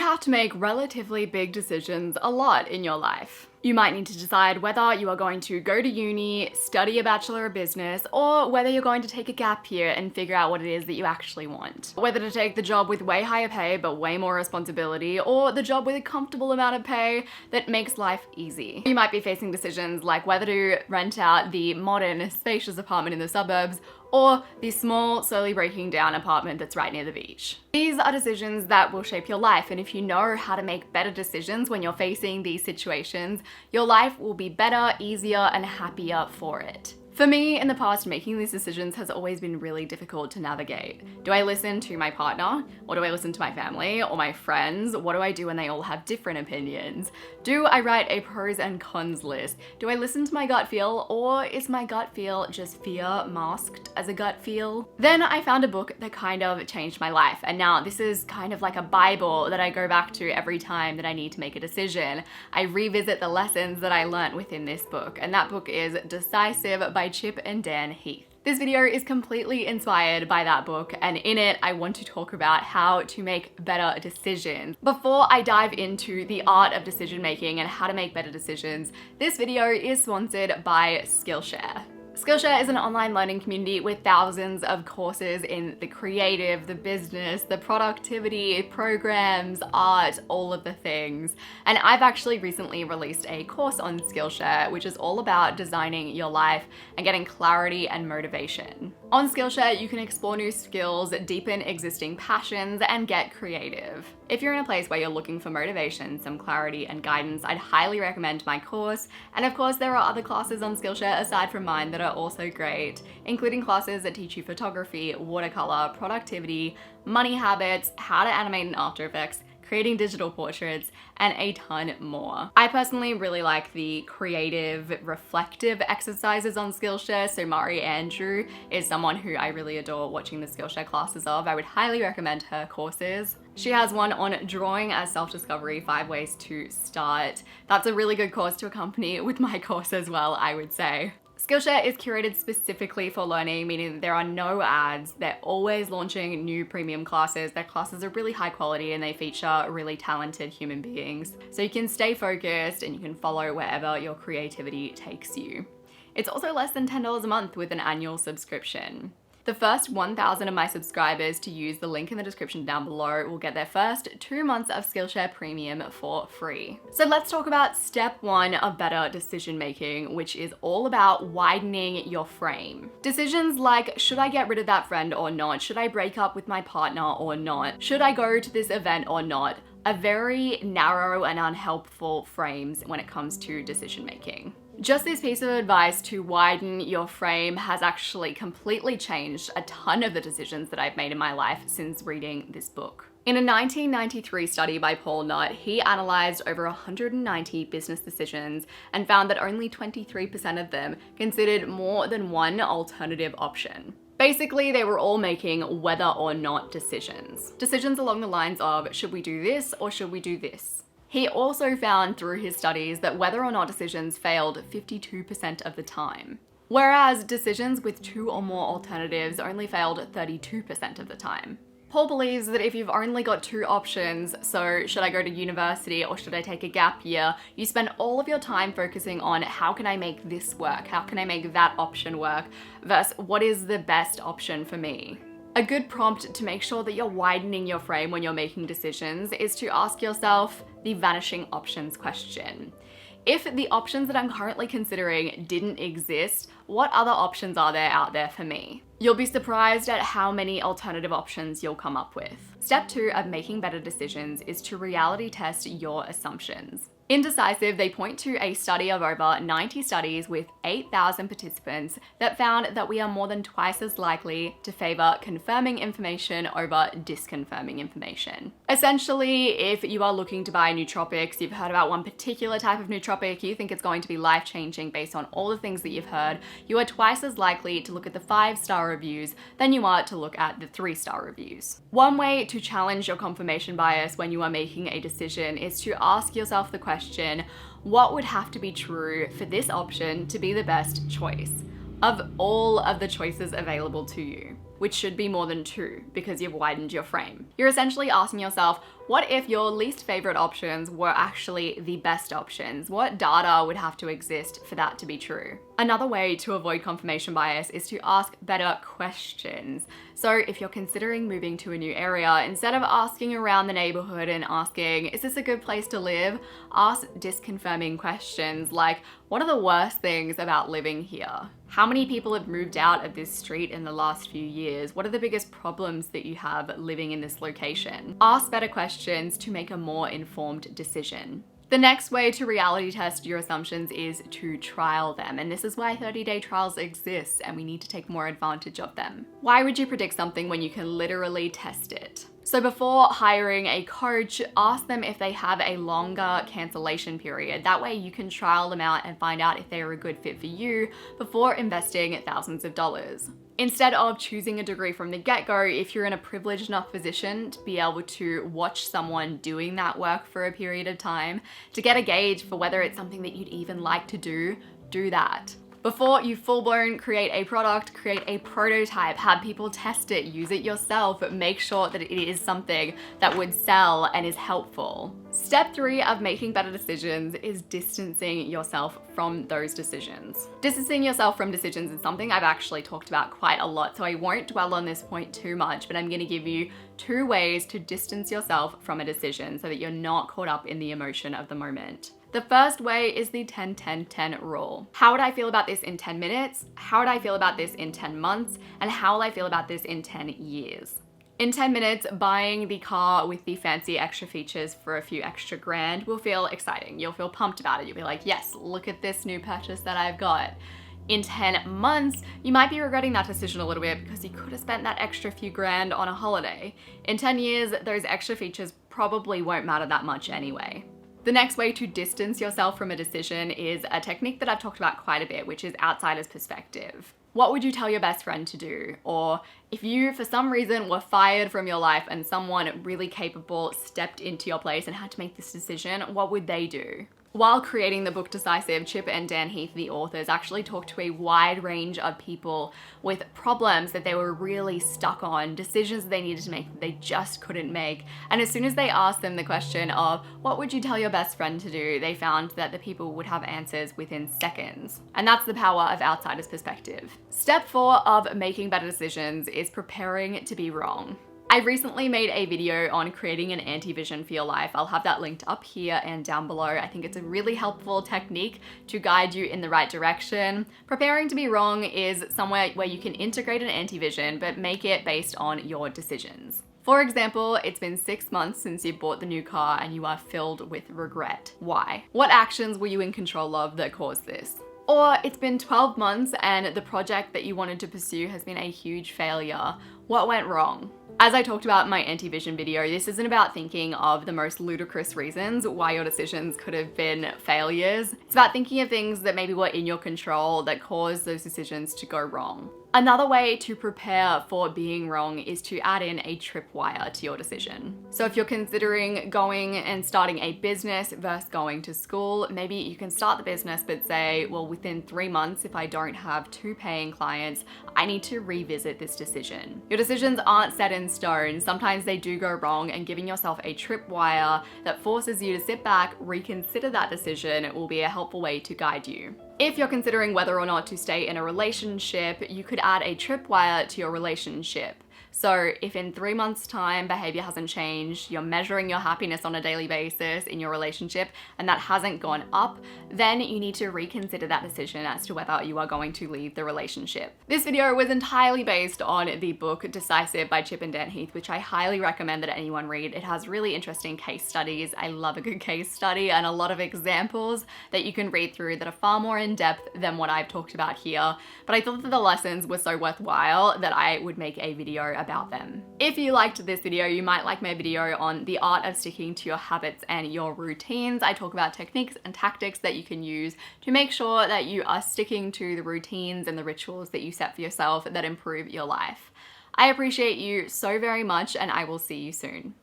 have to make relatively big decisions a lot in your life. You might need to decide whether you are going to go to uni, study a Bachelor of Business, or whether you're going to take a gap year and figure out what it is that you actually want. Whether to take the job with way higher pay but way more responsibility, or the job with a comfortable amount of pay that makes life easy. You might be facing decisions like whether to rent out the modern, spacious apartment in the suburbs or the small, slowly breaking down apartment that's right near the beach. These are decisions that will shape your life, and if you know how to make better decisions when you're facing these situations, your life will be better, easier, and happier for it. For me, in the past, making these decisions has always been really difficult to navigate. Do I listen to my partner? Or do I listen to my family or my friends? What do I do when they all have different opinions? Do I write a pros and cons list? Do I listen to my gut feel, or is my gut feel just fear masked as a gut feel? Then I found a book that kind of changed my life, and now this is kind of like a Bible that I go back to every time that I need to make a decision. I revisit the lessons that I learnt within this book, and that book is Decisive by Chip and Dan Heath. This video is completely inspired by that book, and in it I want to talk about how to make better decisions. Before I dive into the art of decision making and how to make better decisions, this video is sponsored by Skillshare. Skillshare is an online learning community with thousands of courses in the creative, the business, the productivity, programs, art, all of the things. And I've actually recently released a course on Skillshare, which is all about designing your life and getting clarity and motivation. On Skillshare, you can explore new skills, deepen existing passions, and get creative. If you're in a place where you're looking for motivation, some clarity, and guidance, I'd highly recommend my course. And of course, there are other classes on Skillshare aside from mine that are also great, including classes that teach you photography, watercolor, productivity, money habits, how to animate in After Effects, creating digital portraits, and a ton more. I personally really like the creative, reflective exercises on Skillshare, so Mari Andrew is someone who I really adore watching the Skillshare classes of. I would highly recommend her courses. She has one on drawing as self-discovery, 5 ways to start. That's a really good course to accompany with my course as well, I would say. Skillshare is curated specifically for learning, meaning there are no ads. They're always launching new premium classes. Their classes are really high quality and they feature really talented human beings. So you can stay focused and you can follow wherever your creativity takes you. It's also less than $10 a month with an annual subscription. The first 1,000 of my subscribers to use the link in the description down below will get their first 2 months of Skillshare Premium for free. So let's talk about step 1 of better decision making, which is all about widening your frame. Decisions like, should I get rid of that friend or not? Should I break up with my partner or not? Should I go to this event or not? Are very narrow and unhelpful frames when it comes to decision making. Just this piece of advice to widen your frame has actually completely changed a ton of the decisions that I've made in my life since reading this book. In a 1993 study by Paul Nutt, he analyzed over 190 business decisions and found that only 23% of them considered more than one alternative option. Basically, they were all making whether or not decisions. Decisions along the lines of, should we do this or should we do this? He also found through his studies that whether or not decisions failed 52% of the time, whereas decisions with 2 or more alternatives only failed 32% of the time. Paul believes that if you've only got 2 options, so should I go to university or should I take a gap year, you spend all of your time focusing on how can I make this work, how can I make that option work, versus what is the best option for me. A good prompt to make sure that you're widening your frame when you're making decisions is to ask yourself the vanishing options question. If the options that I'm currently considering didn't exist, what other options are there out there for me? You'll be surprised at how many alternative options you'll come up with. Step 2 of making better decisions is to reality test your assumptions. In Decisive, they point to a study of over 90 studies with 8,000 participants that found that we are more than twice as likely to favor confirming information over disconfirming information. Essentially, if you are looking to buy nootropics, you've heard about one particular type of nootropic, you think it's going to be life-changing based on all the things that you've heard, you are twice as likely to look at the 5-star reviews than you are to look at the 3-star reviews. One way to challenge your confirmation bias when you are making a decision is to ask yourself the question, what would have to be true for this option to be the best choice of all of the choices available to you? which should be more than 2 because you've widened your frame. You're essentially asking yourself, what if your least favorite options were actually the best options? What data would have to exist for that to be true? Another way to avoid confirmation bias is to ask better questions. So if you're considering moving to a new area, instead of asking around the neighborhood and asking, is this a good place to live? Ask disconfirming questions like, what are the worst things about living here? How many people have moved out of this street in the last few years? What are the biggest problems that you have living in this location? Ask better questions to make a more informed decision. The next way to reality test your assumptions is to trial them, and this is why 30-day trials exist, and we need to take more advantage of them. Why would you predict something when you can literally test it? So before hiring a coach, ask them if they have a longer cancellation period. That way you can trial them out and find out if they are a good fit for you before investing thousands of dollars. Instead of choosing a degree from the get-go, if you're in a privileged enough position to be able to watch someone doing that work for a period of time, to get a gauge for whether it's something that you'd even like to do that. Before you full-blown create a product, create a prototype, have people test it, use it yourself, make sure that it is something that would sell and is helpful. Step 3 of making better decisions is distancing yourself from those decisions. Distancing yourself from decisions is something I've actually talked about quite a lot, so I won't dwell on this point too much, but I'm going to give you 2 ways to distance yourself from a decision so that you're not caught up in the emotion of the moment. The first way is the 10-10-10 rule. How would I feel about this in 10 minutes? How would I feel about this in 10 months? And how will I feel about this in 10 years? In 10 minutes, buying the car with the fancy extra features for a few extra grand will feel exciting. You'll feel pumped about it. You'll be like, yes, look at this new purchase that I've got. In 10 months, you might be regretting that decision a little bit because you could have spent that extra few grand on a holiday. In 10 years, those extra features probably won't matter that much anyway. The next way to distance yourself from a decision is a technique that I've talked about quite a bit, which is outsider's perspective. What would you tell your best friend to do? Or if you, for some reason, were fired from your life and someone really capable stepped into your place and had to make this decision, what would they do? While creating the book Decisive, Chip and Dan Heath, the authors, actually talked to a wide range of people with problems that they were really stuck on, decisions that they needed to make that they just couldn't make. And as soon as they asked them the question of, what would you tell your best friend to do? They found that the people would have answers within seconds. And that's the power of outsider's perspective. Step 4 of making better decisions is preparing to be wrong. I recently made a video on creating an anti-vision for your life. I'll have that linked up here and down below. I think it's a really helpful technique to guide you in the right direction. Preparing to be wrong is somewhere where you can integrate an anti-vision, but make it based on your decisions. For example, it's been 6 months since you bought the new car and you are filled with regret. Why? What actions were you in control of that caused this? Or it's been 12 months and the project that you wanted to pursue has been a huge failure. What went wrong? As I talked about in my anti-vision video, this isn't about thinking of the most ludicrous reasons why your decisions could have been failures. It's about thinking of things that maybe were in your control that caused those decisions to go wrong. Another way to prepare for being wrong is to add in a tripwire to your decision. So if you're considering going and starting a business versus going to school, maybe you can start the business but say, well, within 3 months, if I don't have 2 paying clients, I need to revisit this decision. Your decisions aren't set in stone. Sometimes they do go wrong, and giving yourself a tripwire that forces you to sit back, reconsider that decision will be a helpful way to guide you. If you're considering whether or not to stay in a relationship, you could add a tripwire to your relationship. So if in 3 months' time behavior hasn't changed, you're measuring your happiness on a daily basis in your relationship and that hasn't gone up, then you need to reconsider that decision as to whether you are going to leave the relationship. This video was entirely based on the book Decisive by Chip and Dan Heath, which I highly recommend that anyone read. It has really interesting case studies. I love a good case study and a lot of examples that you can read through that are far more in depth than what I've talked about here. But I thought that the lessons were so worthwhile that I would make a video about them. If you liked this video, you might like my video on the art of sticking to your habits and your routines. I talk about techniques and tactics that you can use to make sure that you are sticking to the routines and the rituals that you set for yourself that improve your life. I appreciate you so very much, and I will see you soon.